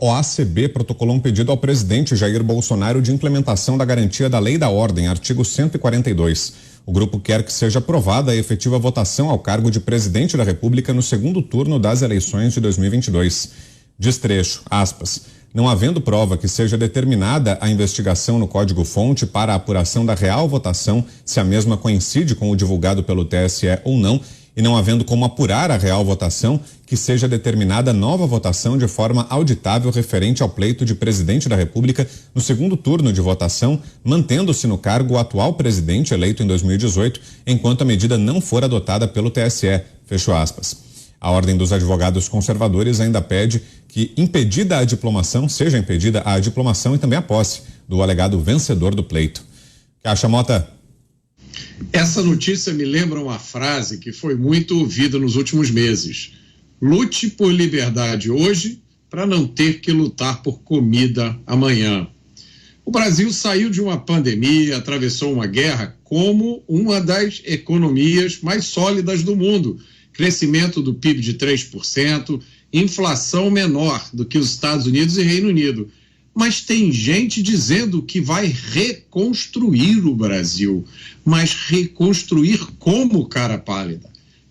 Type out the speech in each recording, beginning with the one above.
OACB protocolou um pedido ao presidente Jair Bolsonaro de implementação da garantia da Lei da Ordem, artigo 142. O grupo quer que seja aprovada a efetiva votação ao cargo de presidente da República no segundo turno das eleições de 2022. Diz trecho, aspas, não havendo prova que seja determinada a investigação no código-fonte para a apuração da real votação, se a mesma coincide com o divulgado pelo TSE ou não, e não havendo como apurar a real votação, que seja determinada nova votação de forma auditável referente ao pleito de presidente da República no segundo turno de votação, mantendo-se no cargo o atual presidente eleito em 2018, enquanto a medida não for adotada pelo TSE. Fecho aspas. A Ordem dos Advogados Conservadores ainda pede que seja impedida a diplomação e também a posse do alegado vencedor do pleito. Que acha, Mota? Essa notícia me lembra uma frase que foi muito ouvida nos últimos meses. Lute por liberdade hoje para não ter que lutar por comida amanhã. O Brasil saiu de uma pandemia, atravessou uma guerra como uma das economias mais sólidas do mundo. Crescimento do PIB de 3%, inflação menor do que os Estados Unidos e Reino Unido. Mas tem gente dizendo que vai reconstruir o Brasil. Mas reconstruir como, cara pálida?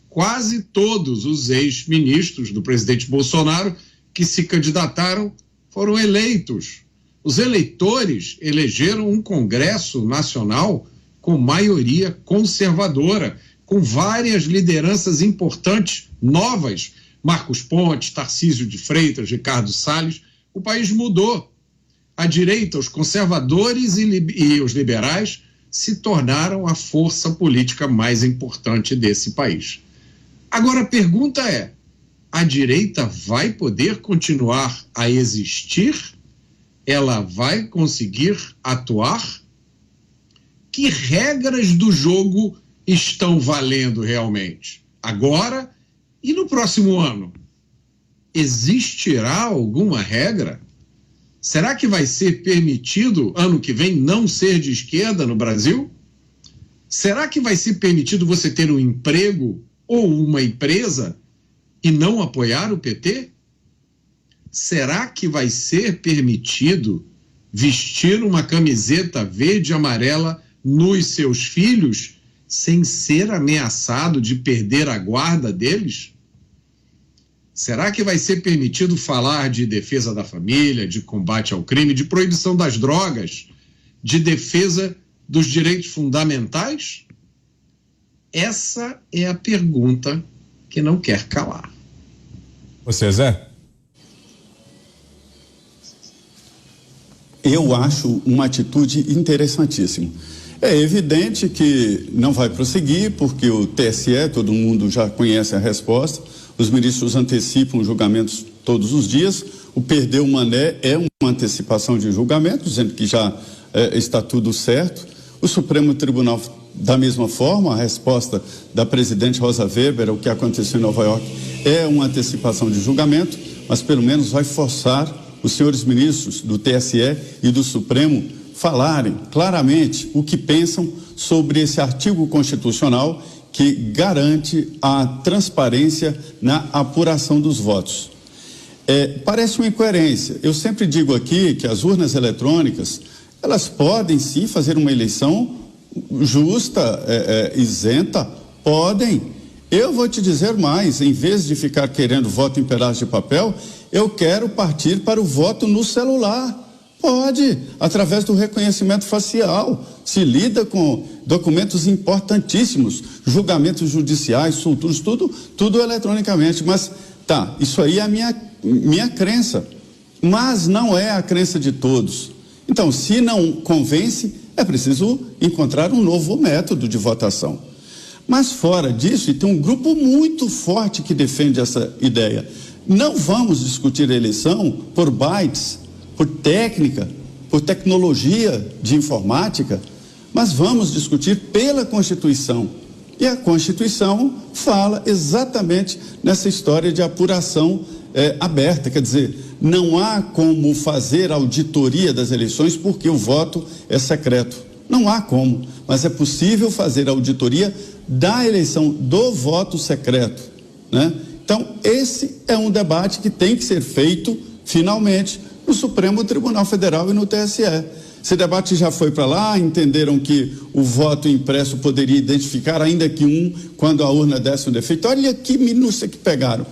Quase todos os ex-ministros do presidente Bolsonaro que se candidataram foram eleitos. Os eleitores elegeram um Congresso Nacional com maioria conservadora, com várias lideranças importantes, novas. Marcos Pontes, Tarcísio de Freitas, Ricardo Salles. O país mudou. A direita, os conservadores e os liberais se tornaram a força política mais importante desse país. Agora a pergunta é, a direita vai poder continuar a existir? Ela vai conseguir atuar? Que regras do jogo estão valendo realmente? Agora e no próximo ano? Existirá alguma regra? Será que vai ser permitido, ano que vem, não ser de esquerda no Brasil? Será que vai ser permitido você ter um emprego ou uma empresa e não apoiar o PT? Será que vai ser permitido vestir uma camiseta verde e amarela nos seus filhos sem ser ameaçado de perder a guarda deles? Será que vai ser permitido falar de defesa da família, de combate ao crime, de proibição das drogas, de defesa dos direitos fundamentais? Essa é a pergunta que não quer calar. Você, Zé? Eu acho uma atitude interessantíssima. É evidente que não vai prosseguir, porque o TSE, todo mundo já conhece a resposta, os ministros antecipam julgamentos todos os dias, o perdeu o mané é uma antecipação de julgamento, dizendo que já está tudo certo. O Supremo Tribunal, da mesma forma, a resposta da presidente Rosa Weber, o que aconteceu em Nova York, é uma antecipação de julgamento, mas pelo menos vai forçar os senhores ministros do TSE e do Supremo falarem claramente o que pensam sobre esse artigo constitucional que garante a transparência na apuração dos votos. Parece uma incoerência. Eu sempre digo aqui que as urnas eletrônicas, elas podem sim fazer uma eleição justa, isenta, podem. Eu vou te dizer mais, em vez de ficar querendo voto em pedaço de papel, eu quero partir para o voto no celular. Pode, através do reconhecimento facial, se lida com documentos importantíssimos, julgamentos judiciais, solturos, tudo eletronicamente, mas tá, isso aí é a minha crença, mas não é a crença de todos. Então, se não convence, é preciso encontrar um novo método de votação. Mas fora disso, e tem um grupo muito forte que defende essa ideia, não vamos discutir a eleição por bytes, por técnica, por tecnologia de informática, mas vamos discutir pela Constituição. E a Constituição fala exatamente nessa história de apuração aberta, quer dizer, não há como fazer auditoria das eleições porque o voto é secreto. Não há como, mas é possível fazer auditoria da eleição do voto secreto, né? Então, esse é um debate que tem que ser feito finalmente, no Supremo Tribunal Federal e no TSE. Esse debate já foi para lá, entenderam que o voto impresso poderia identificar, ainda que quando a urna desse um defeito. Olha que minúcia que pegaram.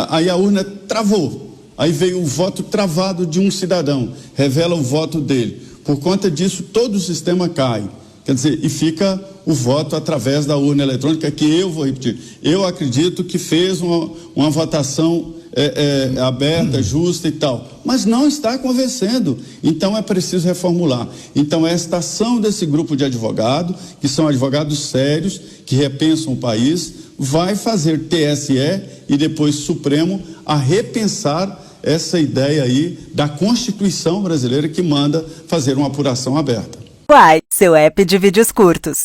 Aí a urna travou. Aí veio o voto travado de um cidadão, revela o voto dele. Por conta disso, todo o sistema cai. Quer dizer, e fica o voto através da urna eletrônica, que eu vou repetir. Eu acredito que fez uma votação aberta, justa e tal, mas não está convencendo. Então é preciso reformular. Então esta ação desse grupo de advogados, que são advogados sérios, que repensam o país, vai fazer TSE e depois Supremo a repensar essa ideia aí da Constituição brasileira que manda fazer uma apuração aberta. Quai, seu app de vídeos curtos.